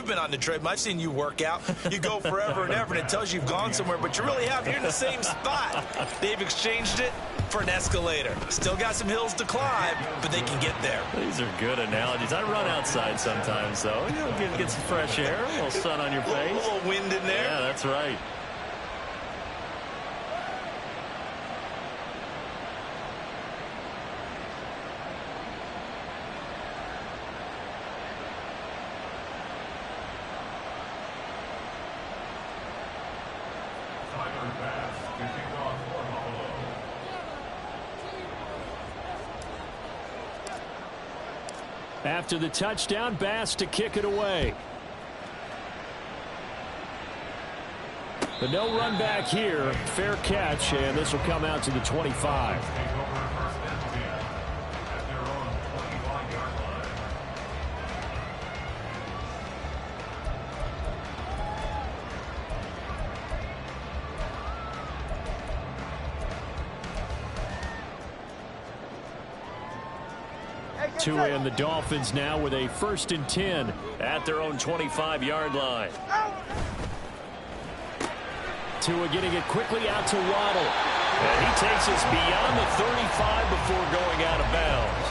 you've been on the treadmill. I've seen you work out. You go forever and ever, and it tells you you've gone somewhere, but you really have. You're in the same spot. They've exchanged it for an escalator. Still got some hills to climb, but they can get there. These are good analogies. I run outside sometimes, though. You know, get some fresh air, a little sun on your face. A little wind in there. Yeah, that's right. After the touchdown, Bass to kick it away. But no run back here. Fair catch, and this will come out to the 25. Tua and the Dolphins now with a 1st and 10 at their own 25-yard line. Tua getting it quickly out to Waddle. And he takes us beyond the 35 before going out of bounds.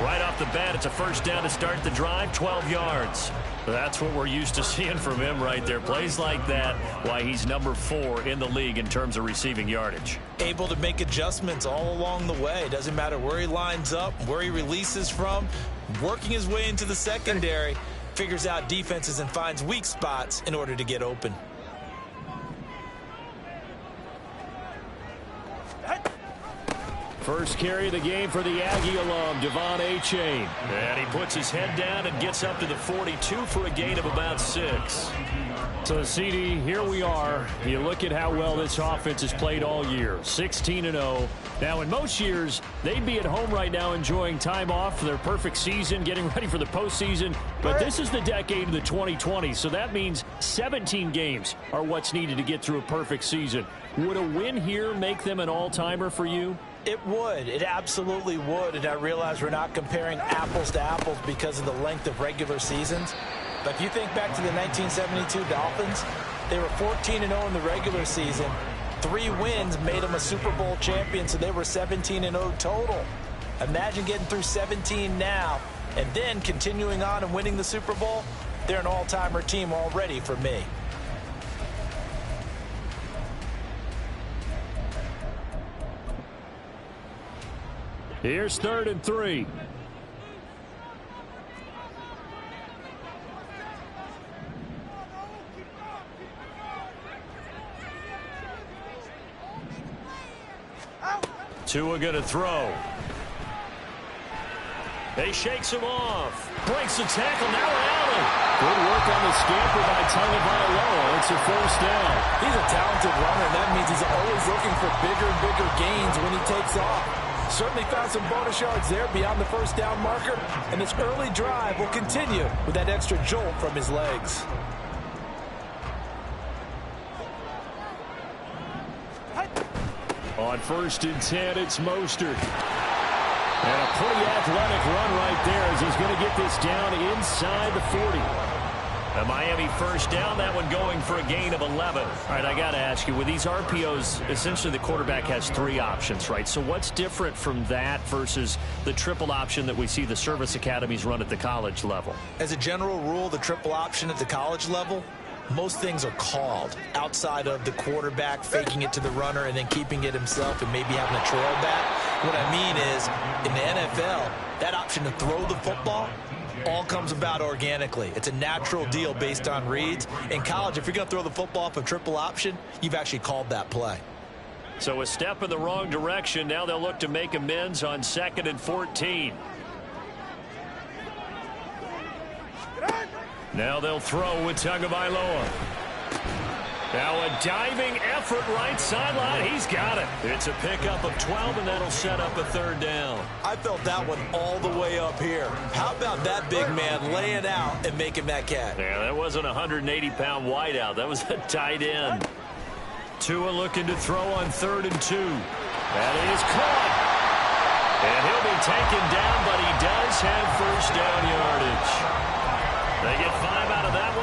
Right off the bat, it's a 1st down to start the drive, 12 yards. That's what we're used to seeing from him right there. Plays like that, why he's number 4 in the league in terms of receiving yardage. Able to make adjustments all along the way. Doesn't matter where he lines up, where he releases from. Working his way into the secondary, figures out defenses and finds weak spots in order to get open. First carry of the game for the Aggie alum, Devon Achane. And he puts his head down and gets up to the 42 for a gain of about 6. So, CD, here we are. You look at how well this offense has played all year, 16-0. Now, in most years, they'd be at home right now enjoying time off for their perfect season, getting ready for the postseason. But this is the decade of the 2020s, so that means 17 games are what's needed to get through a perfect season. Would a win here make them an all-timer for you? It would. It absolutely would. And I realize we're not comparing apples to apples because of the length of regular seasons. But if you think back to the 1972 Dolphins, they were 14-0 in the regular season. 3 wins made them a Super Bowl champion, so they were 17-0 total. Imagine getting through 17 now and then continuing on and winning the Super Bowl. They're an all-timer team already for me. Here's 3rd and 3. Tua going to throw. He shakes him off. Breaks the tackle. Now Allen. Good work on the scamper by Tagovailoa. It's a 1st down. He's a talented runner. That means he's always looking for bigger and bigger gains when he takes off. Certainly found some bonus yards there beyond the 1st down marker. And this early drive will continue with that extra jolt from his legs. On 1st and 10, it's Mostert. And a pretty athletic run right there as he's going to get this down inside the 40. A Miami 1st down, that one going for a gain of 11. All right, I got to ask you, with these RPOs, essentially the quarterback has 3 options, right? So what's different from that versus the triple option that we see the service academies run at the college level? As a general rule, the triple option at the college level, most things are called outside of the quarterback faking it to the runner and then keeping it himself and maybe having a trail back. What I mean is, in the NFL, that option to throw the football all comes about organically. It's a natural deal based on reads. In college, if you're going to throw the football off a triple option, you've actually called that play. So a step in the wrong direction. Now they'll look to make amends on 2nd and 14. Now they'll throw with Tagovailoa. Now a diving effort right sideline. He's got it. It's a pickup of 12, and that'll set up a 3rd down. I felt that one all the way up here. How about that big man laying out and making that catch? Yeah, that wasn't a 180-pound wideout. That was a tight end. Tua looking to throw on 3rd and 2. That is caught. And he'll be taken down, but he does have 1st down yardage. They get 5 out of that one.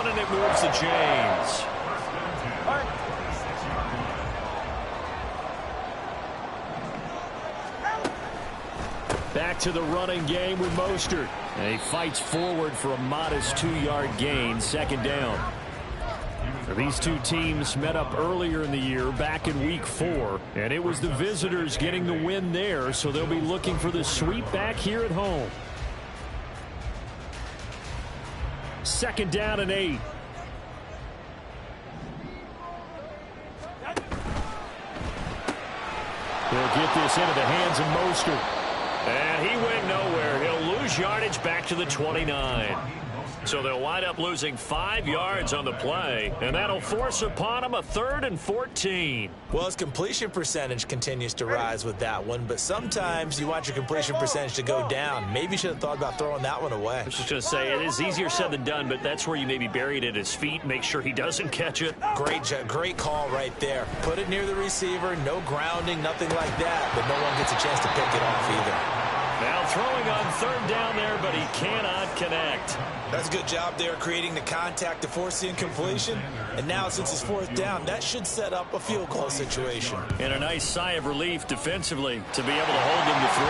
to James. Back to the running game with Mostert. And he fights forward for a modest 2-yard gain, second down. These two teams met up earlier in the year, back in week 4, and it was the visitors getting the win there, so they'll be looking for the sweep back here at home. Second down and 8. They'll get this into the hands of Mostert. And he went nowhere. He'll lose yardage back to the 29. So they'll wind up losing 5 yards on the play, and that'll force upon him a 3rd and 14. Well, his completion percentage continues to rise with that one, but sometimes you want your completion percentage to go down. Maybe you should have thought about throwing that one away. I was just going to say, it is easier said than done, but that's where you maybe bury it at his feet, make sure he doesn't catch it. Great call right there. Put it near the receiver, no grounding, nothing like that, but no one gets a chance to pick it off either. Now throwing on 3rd down there, but he cannot connect. That's a good job there creating the contact to force the incompletion. And now since it's 4th down, that should set up a field goal situation. And a nice sigh of relief defensively to be able to hold him to 3.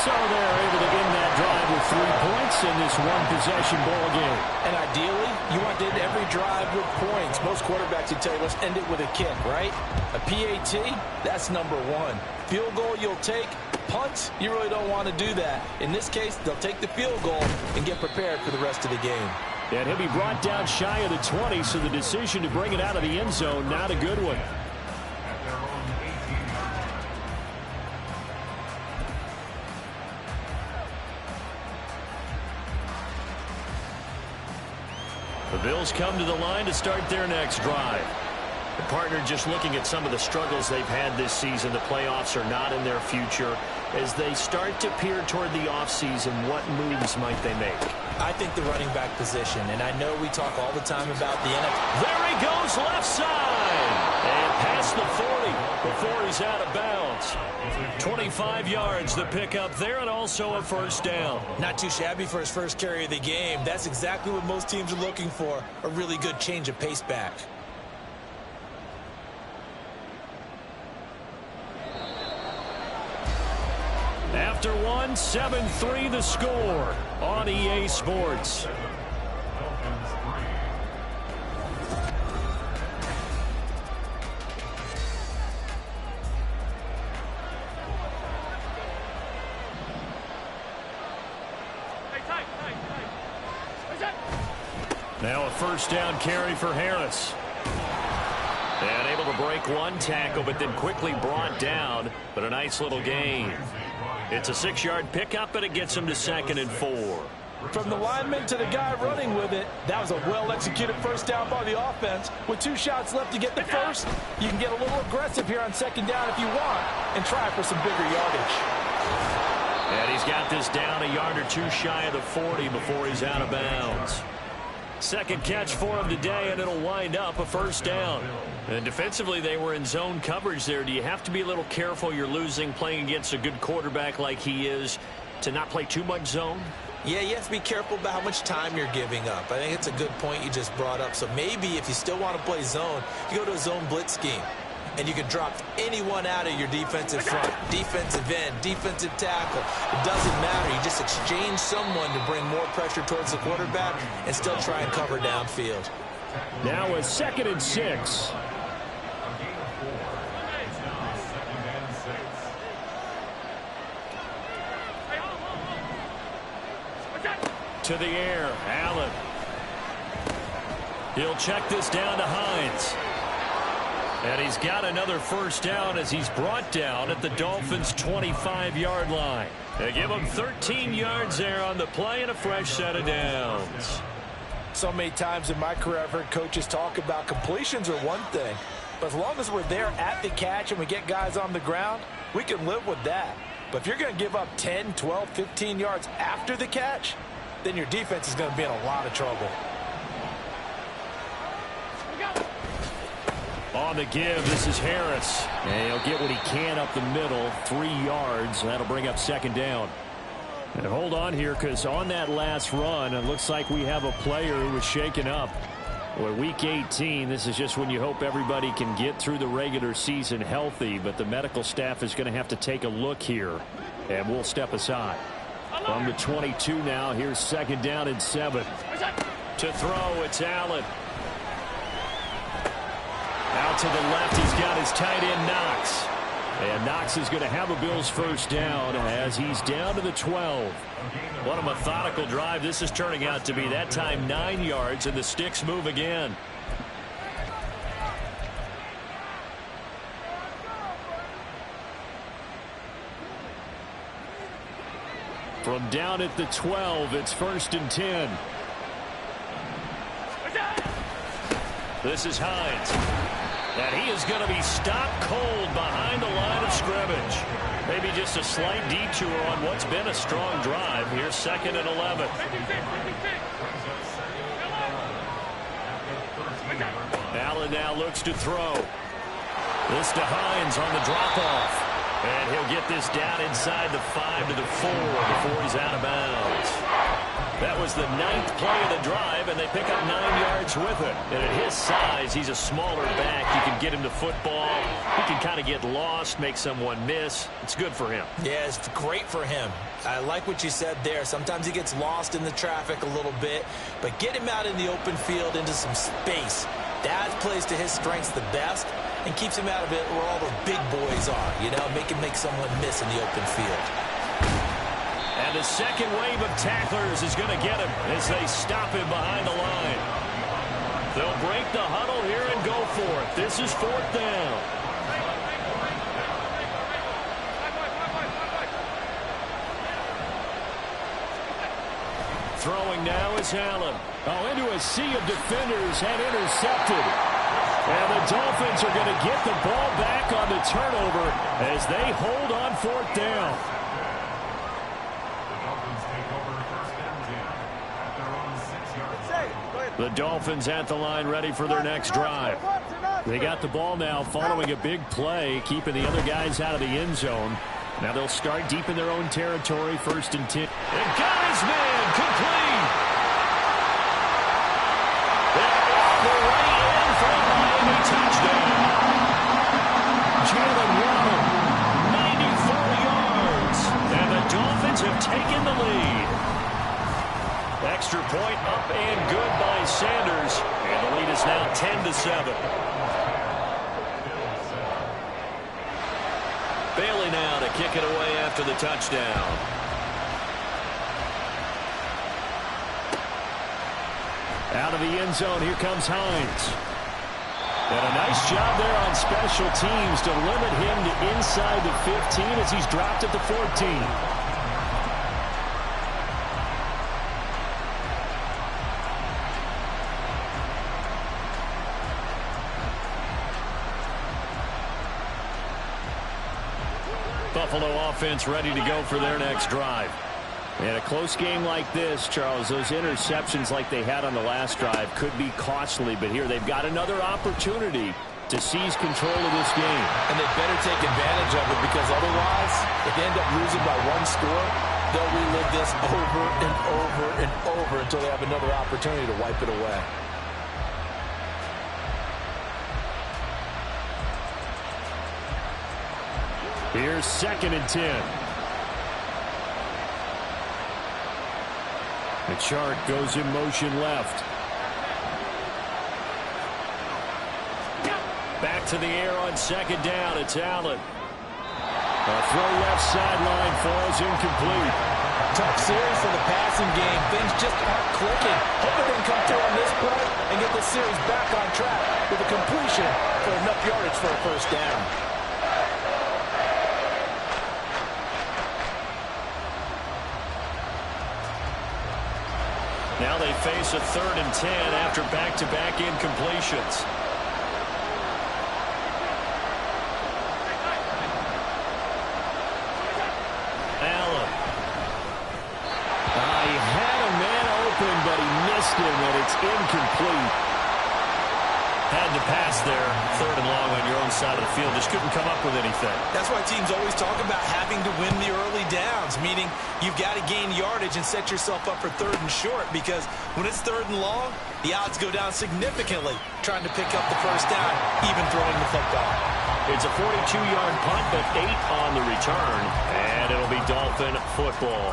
So they're able to end that drive with 3 points in this one-possession ball game. And ideally, you want to end every drive with points. Most quarterbacks would tell you, let's end it with a kick, right? A PAT, that's number 1. Field goal you'll take. Punts, you really don't want to do that. In this case, they'll take the field goal and get prepared for the rest of the game. And he'll be brought down shy of the 20, so the decision to bring it out of the end zone, not a good one. The Bills come to the line to start their next drive. The partner just looking at some of the struggles they've had this season. The playoffs are not in their future. As they start to peer toward the offseason, what moves might they make? I think the running back position, and I know we talk all the time about the NFL. There he goes left side. And past the 40 before he's out of bounds. 25 yards the pickup there, and also a 1st down. Not too shabby for his first carry of the game. That's exactly what most teams are looking for, a really good change of pace back. After one, 7-3 the score on EA Sports. Now a 1st down carry for Harris. And able to break one tackle, but then quickly brought down, but a nice little gain. It's a 6-yard pickup, but it gets him to 2nd and 4. From the lineman to the guy running with it, that was a well-executed 1st down by the offense. With 2 shots left to get the first, you can get a little aggressive here on 2nd down if you want and try for some bigger yardage. And he's got this down a yard or 2 shy of the 40 before he's out of bounds. Second catch for him today, and it'll wind up a 1st down. And defensively, they were in zone coverage there. Do you have to be a little careful? You're losing playing against a good quarterback like he is to not play too much zone? Yeah, you have to be careful about how much time you're giving up. I think it's a good point you just brought up. So maybe if you still want to play zone, you go to a zone blitz scheme. And you can drop anyone out of your defensive front, defensive end, defensive tackle. It doesn't matter. You just exchange someone to bring more pressure towards the quarterback and still try and cover downfield. Now a 2nd and 6. To the air, Allen. He'll check this down to Hines. And he's got another 1st down as he's brought down at the Dolphins' 25-yard line. They give him 13 yards there on the play and a fresh set of downs. So many times in my career I've heard coaches talk about completions are one thing, but as long as we're there at the catch and we get guys on the ground, we can live with that. But if you're going to give up 10, 12, 15 yards after the catch, then your defense is going to be in a lot of trouble. On the give, this is Harris. And he'll get what he can up the middle, 3 yards. That'll bring up 2nd down. And hold on here, because on that last run, it looks like we have a player who was shaken up. Well, week 18, this is just when you hope everybody can get through the regular season healthy, but the medical staff is going to have to take a look here, and we'll step aside. From the 22 now, here's 2nd down and 7. To throw, it's Allen. Out to the left, he's got his tight end, Knox. And Knox is going to have a Bills first down as he's down to the 12. What a methodical drive this is turning out to be. That time 9 yards, and the sticks move again. From down at the 12, it's 1st and 10. This is Hines. And he is going to be stopped cold behind the line of scrimmage. Maybe just a slight detour on what's been a strong drive. Here's 2nd and 11. Allen now looks to throw. This to Hines on the drop-off. And he'll get this down inside the 5 to the 4 before he's out of bounds. That was the 9th play of the drive, and they pick up 9 yards with it. And at his size, he's a smaller back. You can get him to football. He can kind of get lost, make someone miss. It's good for him. Yeah, it's great for him. I like what you said there. Sometimes he gets lost in the traffic a little bit, but get him out in the open field into some space. That plays to his strengths the best and keeps him out of it where all the big boys are. You know, make someone miss in the open field. And the second wave of tacklers is going to get him as they stop him behind the line. They'll break the huddle here and go for it. This is 4th down. Throwing now is Allen. Oh, into a sea of defenders and intercepted. And the Dolphins are going to get the ball back on the turnover as they hold on 4th down. The Dolphins at the line ready for their next drive. They got the ball now following a big play, keeping the other guys out of the end zone. Now they'll start deep in their own territory, 1st and 10. They got his man, complete. They're off the way in for a Miami touchdown. Jalen Waddle, 94 yards. And the Dolphins have taken the lead. Extra point up and good by Sanders. And the lead is now 10-7. Bailey now to kick it away after the touchdown. Out of the end zone, here comes Hines. And a nice job there on special teams to limit him to inside the 15 as he's dropped at the 14. Buffalo offense ready to go for their next drive. In a close game like this, Charles, those interceptions like they had on the last drive could be costly, but here they've got another opportunity to seize control of this game. And they better take advantage of it, because otherwise, if they end up losing by 1 score, they'll relive this over and over and over until they have another opportunity to wipe it away. Here's 2nd and 10. The chart goes in motion left. Back to the air on 2nd down. It's Allen. A throw left sideline falls incomplete. Tough series for the passing game. Things just aren't clicking. Hope they can come through on this play and get the series back on track with a completion for enough yardage for a first down. Now they face a 3rd and 10 after back-to-back incompletions. Allen. He had a man open, but he missed him, and it's incomplete. Had to pass there, 3rd and long on your own side of the field. Just couldn't come up with anything. That's why teams always talk about having to win the early downs, meaning you've got to gain yardage and set yourself up for 3rd and short, because when it's 3rd and long, the odds go down significantly trying to pick up the first down, even throwing the football. It's a 42-yard punt, but 8 on the return, and it'll be Dolphin football.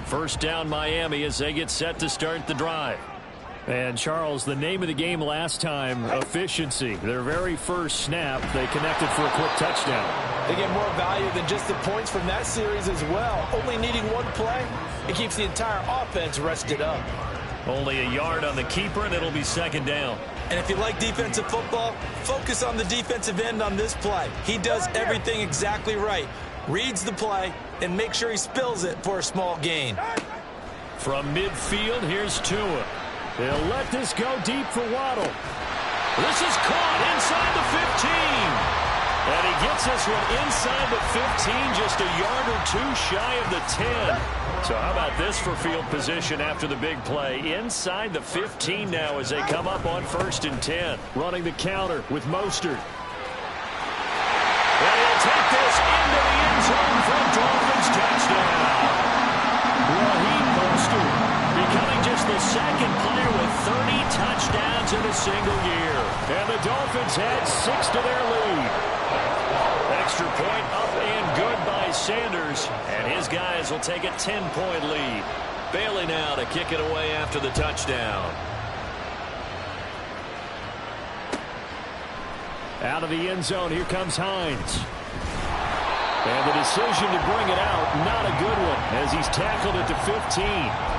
First down Miami as they get set to start the drive. And Charles, the name of the game last time, efficiency. Their very first snap, they connected for a quick touchdown. They get more value than just the points from that series as well. Only needing one play, it keeps the entire offense rested up. Only a yard on the keeper, and it'll be 2nd down. And if you like defensive football, focus on the defensive end on this play. He does everything exactly right. Reads the play and make sure he spills it for a small gain. From midfield, here's Tua. They'll let this go deep for Waddle. This is caught inside the 15. And he gets this one inside the 15, just a yard or 2 shy of the 10. So how about this for field position after the big play? Inside the 15 now as they come up on 1st and 10. Running the counter with Mostert. And he'll take this into the end zone for a Dolphins touchdown. Raheem Mostert becoming just the 2nd player with 30 touchdowns in a single year. And the Dolphins add 6 to their lead. Extra point up and good by Sanders. And his guys will take a 10-point lead. Bailey now to kick it away after the touchdown. Out of the end zone, here comes Hines. And the decision to bring it out, not a good one, as he's tackled at the 15.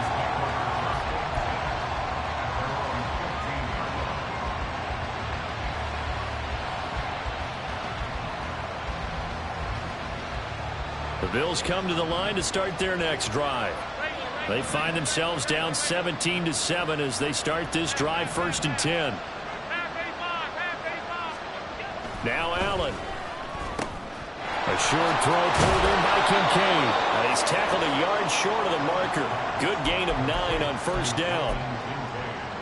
The Bills come to the line to start their next drive. They find themselves down 17-7 as they start this drive, 1st and 10. Now Allen. A short throw pulled in by Kincaid. And he's tackled a yard short of the marker. Good gain of 9 on 1st down.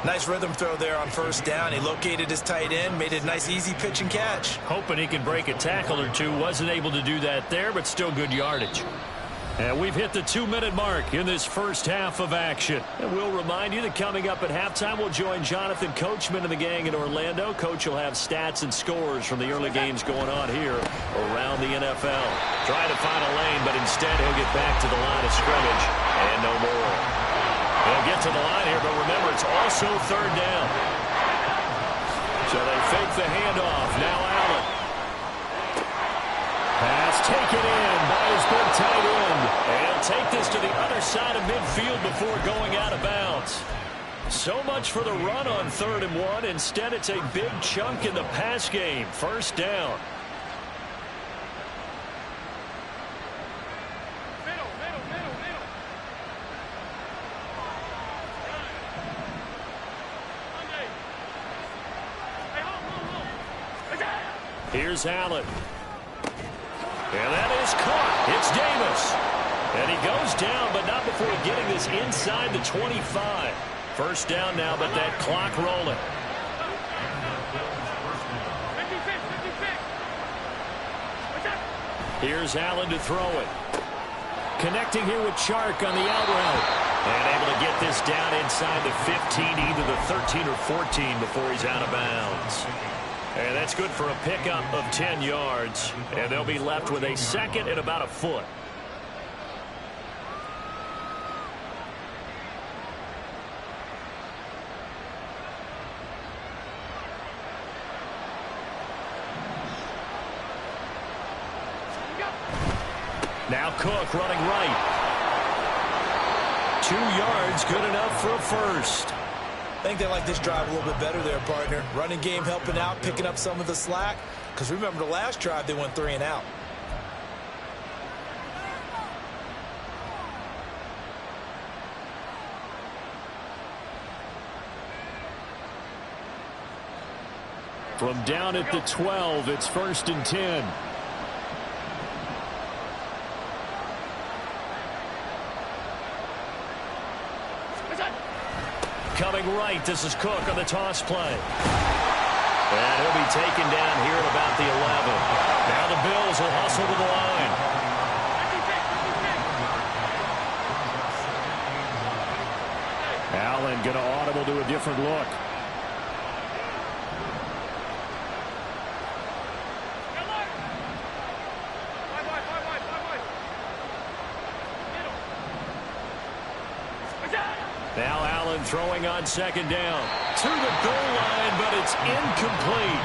Nice rhythm throw there on 1st down. He located his tight end, made it a nice easy pitch and catch. Hoping he could break a tackle or two. Wasn't able to do that there, but still good yardage. And we've hit the 2-minute mark in this first half of action. And we'll remind you that coming up at halftime, we'll join Jonathan Coachman and the gang in Orlando. Coach will have stats and scores from the early games going on here around the NFL. Trying to find a lane, but instead he'll get back to the line of scrimmage and no more. He'll get to the line here, but remember, it's also 3rd down. So they fake the handoff. Now Allen. Pass taken in by his big tight end. And he'll take this to the other side of midfield before going out of bounds. So much for the run on 3rd and 1. Instead, it's a big chunk in the pass game. 1st down. Here's Allen. And that is caught. It's Davis. And he goes down, but not before getting this inside the 25. 1st down now, but that clock rolling. Here's Allen to throw it. Connecting here with Chark on the out route. And able to get this down inside the 15, either the 13 or 14 before he's out of bounds. And that's good for a pickup of 10 yards. And they'll be left with a 2nd and about a foot. Now Cook running right. 2 yards, good enough for a first. I think they like this drive a little bit better there, partner. Running game helping out, picking up some of the slack. Because remember the last drive, they went 3 and out. From down at the 12, it's 1st and 10. coming right. This is Cook on the toss play. And he'll be taken down here at about the 11. Now the Bills will hustle to the line. Allen going to audible to a different look. Now Allen throwing on second down. To the goal line, but it's incomplete.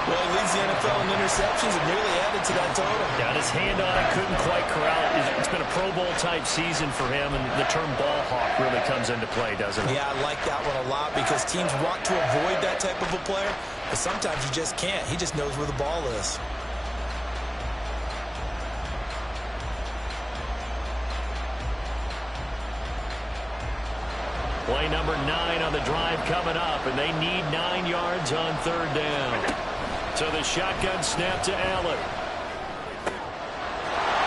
Well, he leads the NFL in interceptions and nearly added to that total. Got his hand on it, couldn't quite corral it. It's been a Pro Bowl type season for him, and the term ball hawk really comes into play, doesn't it? Yeah, I like that one a lot because teams want to avoid that type of a player, but sometimes you just can't. He just knows where the ball is. Play number 9 on the drive coming up, and they need 9 yards on third down. So the shotgun snap to Allen.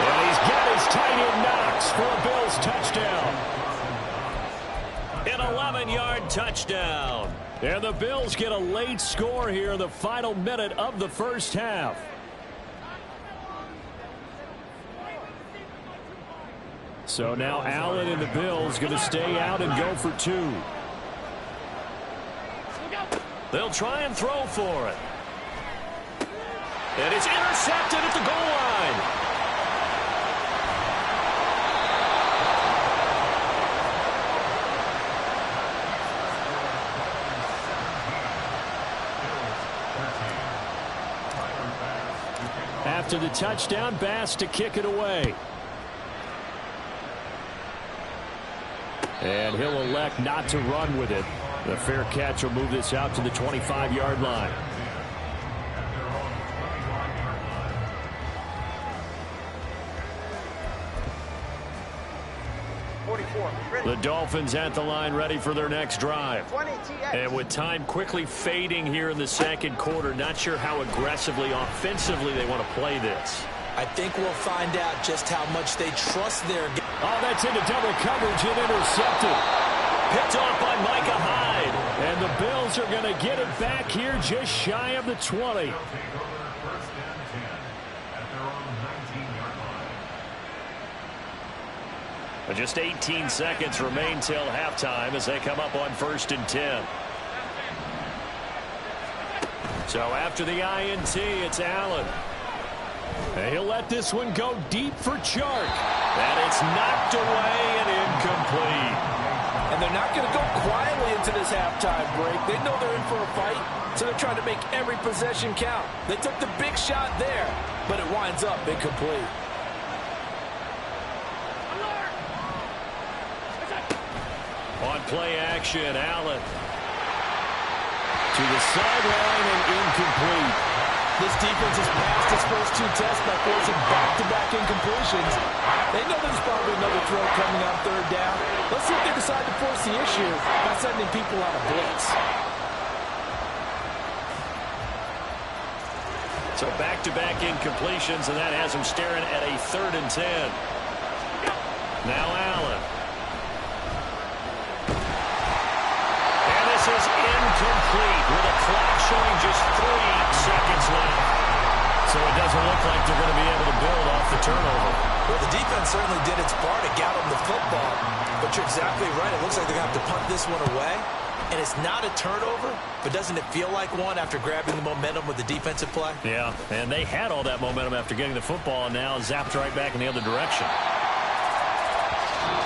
And he's got his tight end Knox for a Bills touchdown. An 11-yard touchdown. And the Bills get a late score here in the final minute of the first half. So now Allen and the Bills going to stay out and go for 2. They'll try and throw for it. And it's intercepted at the goal line. After the touchdown, Bass to kick it away. And he'll elect not to run with it. The fair catch will move this out to the 25-yard line. The Dolphins at the line ready for their next drive. And with time quickly fading here in the second quarter, not sure how aggressively, offensively they want to play this. I think we'll find out just how much they trust their game. Oh, that's into double coverage and intercepted. Picked off by Micah Hyde. And the Bills are going to get it back here just shy of the 20. Just 18 seconds remain till halftime as they come up on 1st and 10. So after the INT, it's Allen. And he'll let this one go deep for Chark. And it's knocked away and incomplete. And they're not going to go quietly into this halftime break. They know they're in for a fight, so they're trying to make every possession count. They took the big shot there, but it winds up incomplete. On play action, Allen. To the sideline and incomplete. This defense has passed its first 2 tests by forcing back-to-back incompletions. They know there's probably another throw coming on third down. Let's see if they decide to force the issue by sending people on a blitz. So back-to-back incompletions, and that has them staring at a 3rd and 10. Now Allen. And this is incomplete with a clock showing just 3 seconds left. So it doesn't look like they're going to be able to build off the turnover. Well, the defense certainly did its part to get them the football. But you're exactly right. It looks like they're going to have to punt this one away. And it's not a turnover, but doesn't it feel like one after grabbing the momentum with the defensive play? Yeah, and they had all that momentum after getting the football, and now zapped right back in the other direction.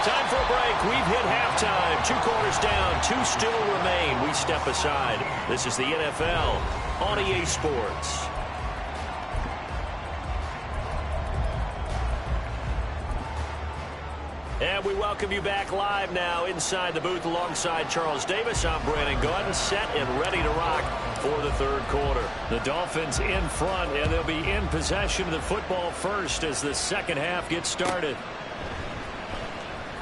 Time for a break. We've hit halftime. 2 quarters down. 2 still remain. We step aside. This is the NFL on EA Sports. And we welcome you back live now inside the booth alongside Charles Davis. I'm Brandon Gordon, set and ready to rock for the 3rd quarter. The Dolphins in front, and they'll be in possession of the football first as the second half gets started.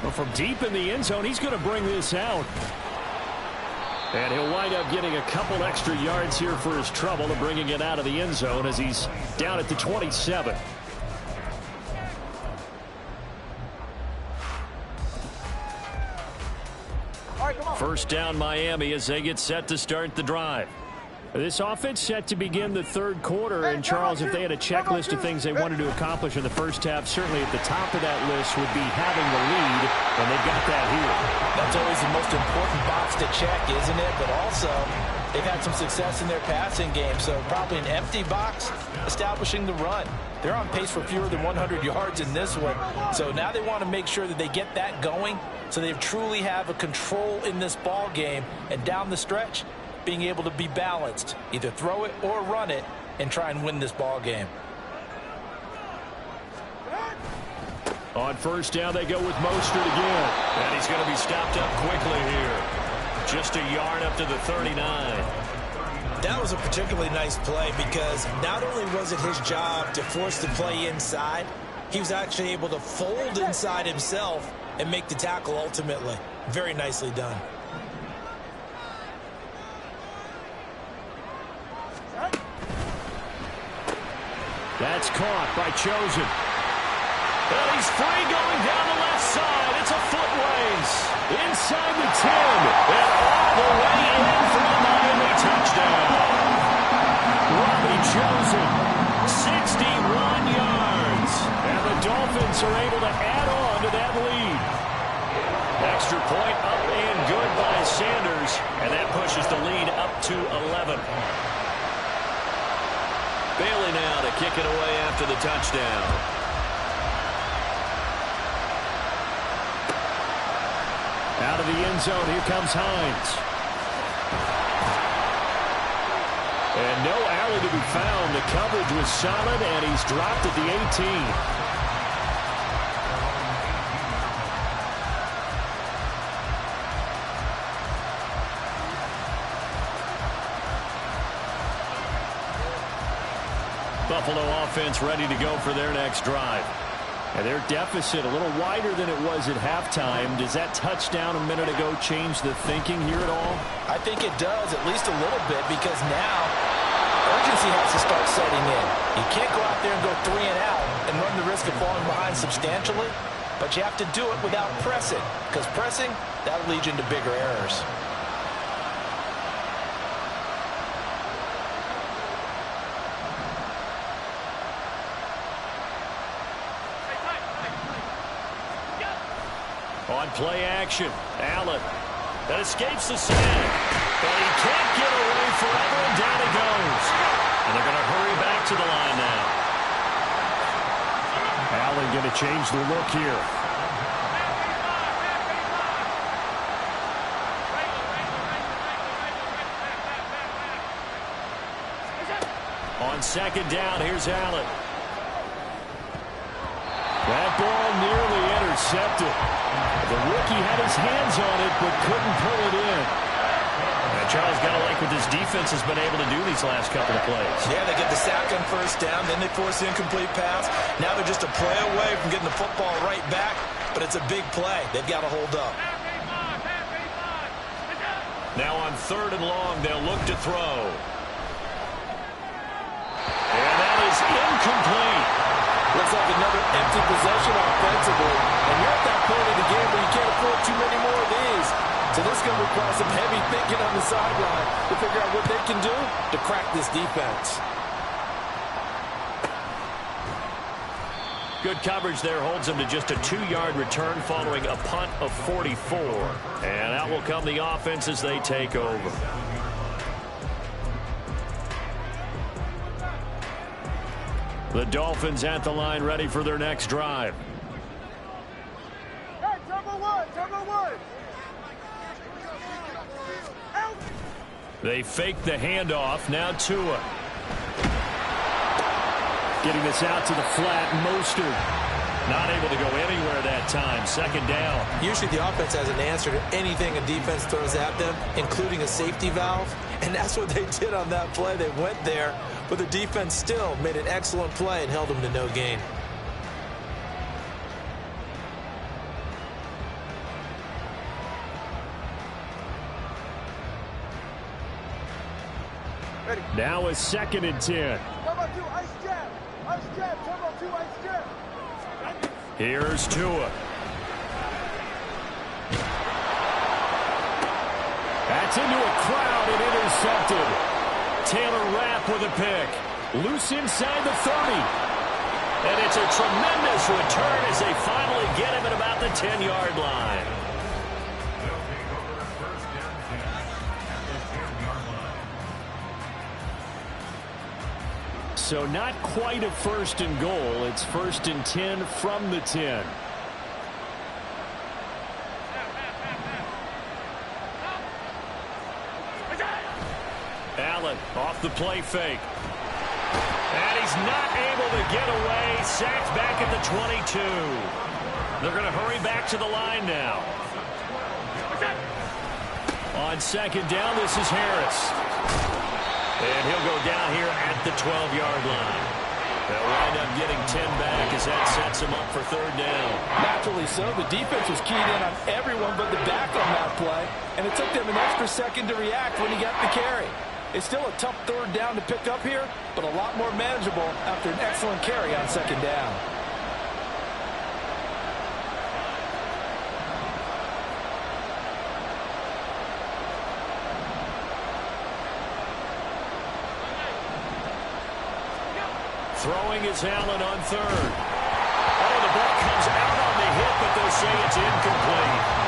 Well, from deep in the end zone, he's going to bring this out. And he'll wind up getting a couple extra yards here for his trouble and bringing it out of the end zone as he's down at the 27. First down Miami as they get set to start the drive. This offense set to begin the third quarter, and Charles, if they had a checklist of things they wanted to accomplish in the first half, certainly at the top of that list would be having the lead, and they've got that here. That's always the most important box to check, isn't it? But also, they've had some success in their passing game, so probably an empty box establishing the run. They're on pace for fewer than 100 yards in this one, so now they want to make sure that they get that going so they truly have a control in this ball game, and down the stretch, being able to be balanced, either throw it or run it, and try and win this ball game. On first down, they go with Mostert again. And he's going to be stopped up quickly here. Just a yard up to the 39. That was a particularly nice play because not only was it his job to force the play inside, he was actually able to fold inside himself and make the tackle ultimately. Very nicely done. That's caught by Chosen. And he's free going down the left side. It's a foot race. Inside the 10. And all the way in for a Miami touchdown. Robbie Chosen, 61 yards. And the Dolphins are able to add on to that lead. Extra point up and good by Sanders. And that pushes the lead up to 11. Bailey now to kick it away after the touchdown. Out of the end zone, here comes Hines. And no alley to be found. The coverage was solid, and he's dropped at the 18. Buffalo offense ready to go for their next drive. And their deficit a little wider than it was at halftime. Does that touchdown a minute ago change the thinking here at all? I think it does, at least a little bit, because now urgency has to start setting in. You can't go out there and go 3 and out and run the risk of falling behind substantially, but you have to do it without pressing, because pressing, that'll lead you into bigger errors. On play action, Allen. That escapes the sack. But he can't get away forever, and down he goes. And they're going to hurry back to the line now. Allen going to change the look here. On second down, here's Allen. That ball nearly intercepted. The rookie had his hands on it, but couldn't pull it in. And Charles, got to like what this defense has been able to do these last couple of plays. Yeah, they get the sack on first down, then they force the incomplete pass. Now they're just a play away from getting the football right back, but it's a big play. They've got to hold up. Now on third and long, they'll look to throw. And that is incomplete. Looks like another empty possession offensively. And you're at that point of the game where you can't afford too many more of these. So this is going to require some heavy thinking on the sideline to figure out what they can do to crack this defense. Good coverage there holds them to just a 2-yard return following a punt of 44. And out will come the offense as they take over. The Dolphins at the line ready for their next drive. Hey, number one. They fake the handoff. Now Tua. Getting this out to the flat. Mostert not able to go anywhere that time. Second down. Usually the offense has an answer to anything a defense throws at them, including a safety valve. And that's what they did on that play. They went there, but the defense still made an excellent play and held them to no gain. Ready. Now a second and 10. Turbo 2, ice jab. Ice jab, turbo 2, ice jab. Here's Tua. Gets into a crowd and intercepted. Taylor Rapp with a pick. Loose inside the 30. And it's a tremendous return as they finally get him at about the 10-yard line. So not quite a 1st and goal. It's 1st and 10 from the 10. Allen off the play fake. And he's not able to get away. Sacked back at the 22. They're going to hurry back to the line now. On 2nd down, this is Harris. And he'll go down here at the 12-yard line. They'll wind up getting 10 back as that sets him up for 3rd down. Naturally so. The defense was keyed in on everyone but the back on that play. And it took them an extra second to react when he got the carry. It's still a tough 3rd down to pick up here, but a lot more manageable after an excellent carry on 2nd down. Throwing is Allen on 3rd. Oh, the ball comes out on the hit, but they'll say it's incomplete.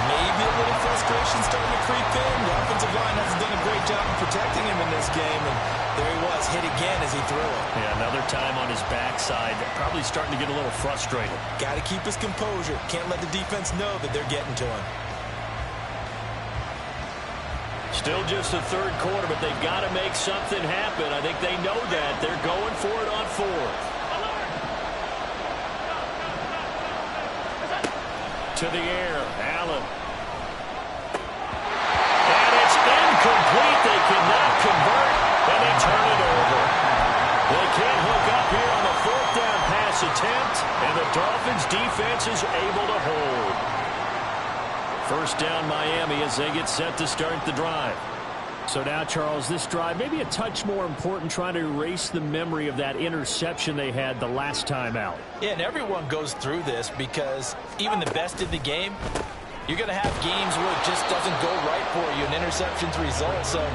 Maybe a little frustration starting to creep in. The offensive line hasn't done a great job of protecting him in this game, and there he was, hit again as he threw it. Yeah, another time on his backside. Probably starting to get a little frustrated. Got to keep his composure. Can't let the defense know that they're getting to him. Still just the 3rd quarter, but they've got to make something happen. I think they know that. They're going for it on 4th. To the air, Allen. And it's incomplete. They cannot convert, and they turn it over. They can't hook up here on the 4th down pass attempt, and the Dolphins defense is able to hold. 1st down Miami as they get set to start the drive. So now, Charles, this drive maybe a touch more important, trying to erase the memory of that interception they had the last time out. Yeah, and everyone goes through this because even the best in the game, you're going to have games where it just doesn't go right for you and interceptions result. So,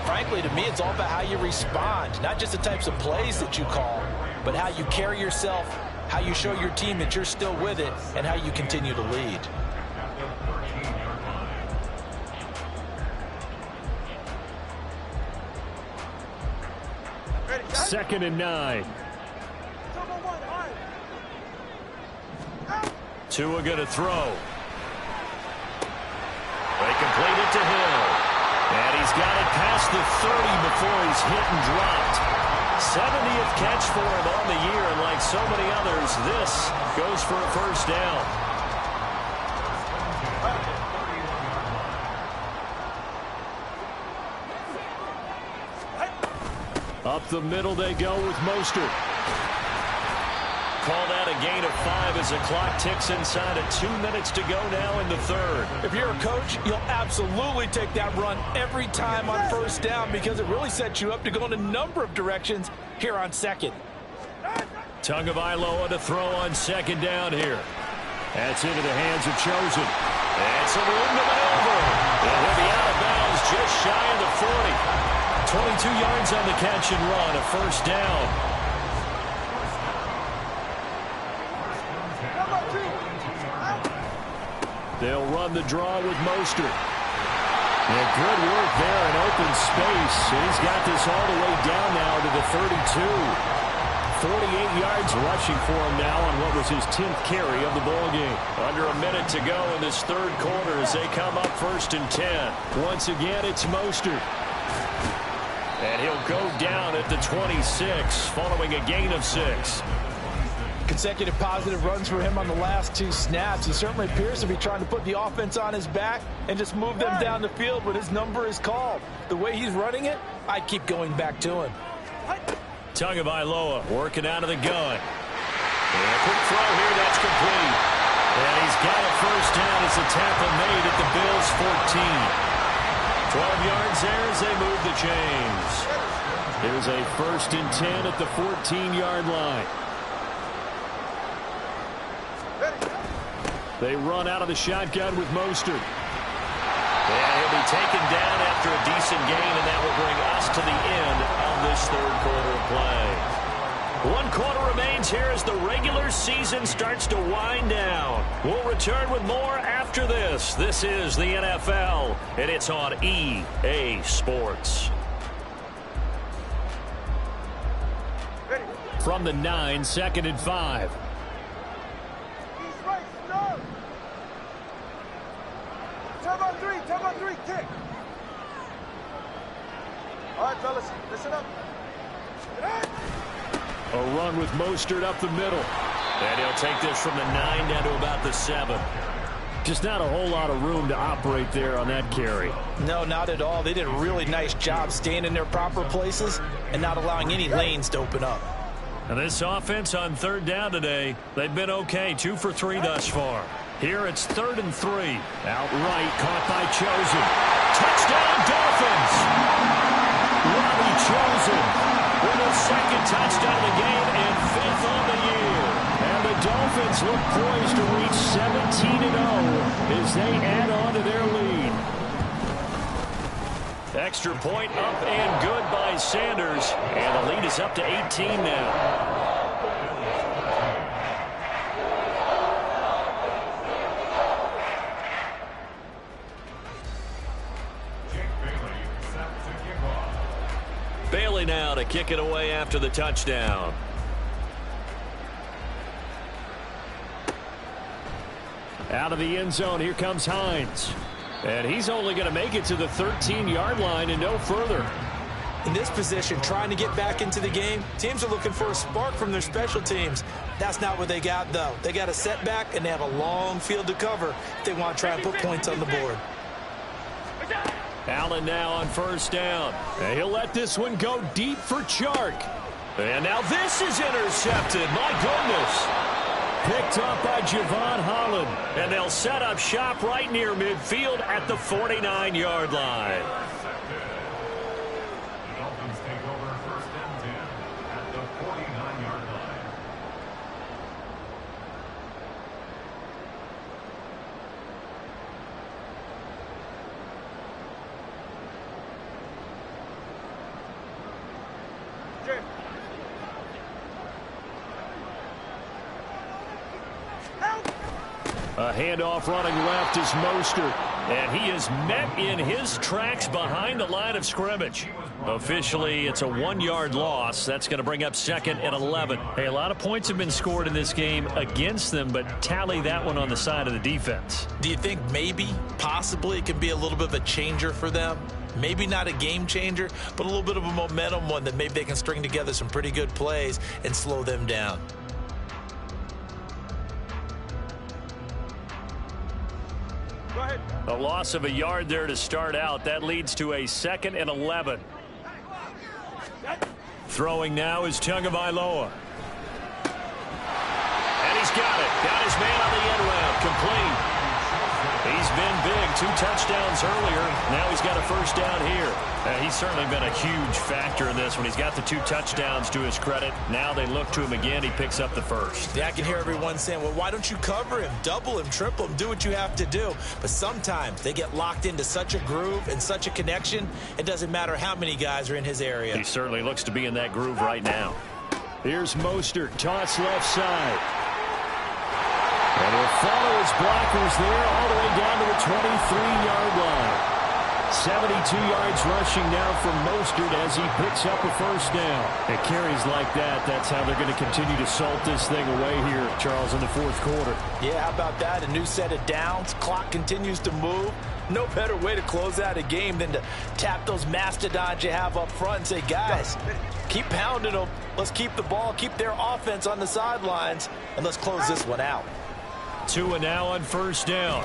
frankly, to me, it's all about how you respond, not just the types of plays that you call, but how you carry yourself, how you show your team that you're still with it, and how you continue to lead. 2nd and 9. Tua going to throw. They complete it to Hill. And he's got it past the 30 before he's hit and dropped. 70th catch for him on the year, and like so many others, this goes for a 1st down. Up the middle they go with Mostert. Call that a gain of 5 as the clock ticks inside of 2 minutes to go now in the 3rd. If you're a coach, you'll absolutely take that run every time on 1st down because it really sets you up to go in a number of directions here on 2nd. Tagovailoa to throw on 2nd down here. That's into the hands of Chosen. And some room to maneuver. And he'll be out of bounds just shy of the 40. 22 yards on the catch and run, a 1st down. They'll run the draw with Mostert. And good work there in open space. He's got this all the way down now to the 32. 48 yards rushing for him now on what was his 10th carry of the ball game. Under a minute to go in this 3rd quarter as they come up 1st and 10. Once again, it's Mostert. And he'll go down at the 26 following a gain of 6. Consecutive positive runs for him on the last 2 snaps. He certainly appears to be trying to put the offense on his back and just move them down the field when his number is called. The way he's running it, I keep going back to him. Tagovailoa working out of the gun. And a quick throw here, that's complete. And he's got a 1st down as the tackle made at the Bills' 14. 12 yards there as they move the chains. There's a 1st and 10 at the 14-yard line. They run out of the shotgun with Mostert. And he'll be taken down after a decent gain, and that will bring us to the end of this third quarter of play. 1 quarter remains here as the regular season starts to wind down. We'll return with more after this. This is the NFL, and it's on EA Sports. From the 9, 2nd and 5. East right, no. Turbo 3, kick. All right, fellas, listen up. A run with Mostert up the middle. And he'll take this from the 9 down to about the 7. Just not a whole lot of room to operate there on that carry. No, not at all. They did a really nice job staying in their proper places and not allowing any lanes to open up. And this offense on 3rd down today, they've been okay. 2 for 3 thus far. Here it's 3rd and 3. Outright caught by Chosen. Touchdown Dolphins! Robbie Chosen with his 2nd touchdown of the game and 5th on the year. And the Dolphins look poised to reach 17-0 as they add on to their lead. Extra point up and good by Sanders. And the lead is up to 18 now. Bailey now to kick it away after the touchdown. Out of the end zone, here comes Hines. And he's only going to make it to the 13-yard line and no further. In this position, trying to get back into the game, teams are looking for a spark from their special teams. That's not what they got, though. They got a setback, and they have a long field to cover if they want to try and put points on the board. Allen now on 1st down. And he'll let this one go deep for Chark. And now this is intercepted. My goodness. Picked up by Javon Holland. And they'll set up shop right near midfield at the 49-yard line. The Dolphins take over 1st and 10 at the 49-yard line. A handoff running left is Mostert. And he is met in his tracks behind the line of scrimmage. Officially, it's a 1-yard loss. That's going to bring up 2nd and 11. Hey, a lot of points have been scored in this game against them, but tally that one on the side of the defense. Do you think maybe, possibly, it can be a little bit of a changer for them? Maybe not a game changer, but a little bit of a momentum one that maybe they can string together some pretty good plays and slow them down. A loss of a yard there to start out. That leads to a 2nd and 11. Throwing now is Tagovailoa. And he's got it. Got his man on the end round. Complete. He's been big. 2 touchdowns earlier. Now he's got a 1st down here. He's certainly been a huge factor in this one. He's got the 2 touchdowns to his credit. Now they look to him again. He picks up the 1st. Yeah, I can hear everyone saying, well, why don't you cover him, double him, triple him, do what you have to do. But sometimes they get locked into such a groove and such a connection, it doesn't matter how many guys are in his area. He certainly looks to be in that groove right now. Here's Mostert, toss left side. And he'll follow his blockers there all the way down to the 23-yard line. 72 yards rushing now from Mostert as he picks up a 1st down. It carries like that. That's how they're going to continue to salt this thing away here, Charles, in the 4th quarter. Yeah, how about that? A new set of downs. Clock continues to move. No better way to close out a game than to tap those mastodons you have up front and say, guys, keep pounding them. Let's keep the ball, keep their offense on the sidelines, and let's close this one out. Tua now on 1st down.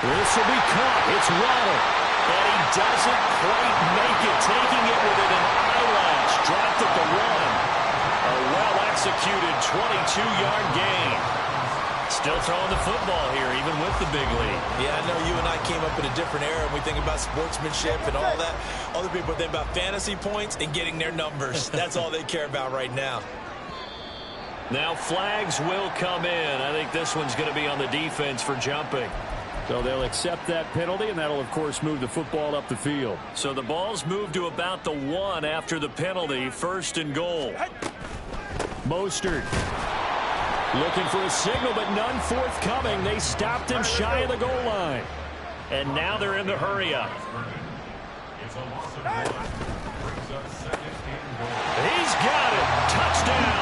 This will be caught. It's Waddle. And he doesn't quite make it. Taking it within an eyelash. Dropped at the 1. A well-executed 22-yard gain. Still throwing the football here, even with the big lead. Yeah, I know you and I came up in a different era, and we think about sportsmanship and all that. Other people think about fantasy points and getting their numbers. That's all they care about right now. Now flags will come in. I think this one's going to be on the defense for jumping. So they'll accept that penalty, and that'll, of course, move the football up the field. So the ball's moved to about the 1 after the penalty. 1st and goal. Mostert looking for a signal, but none forthcoming. They stopped him shy of the goal line. And now they're in the hurry-up. It's a loss of 1. Brings up 2nd and goal. He's got it. Touchdown.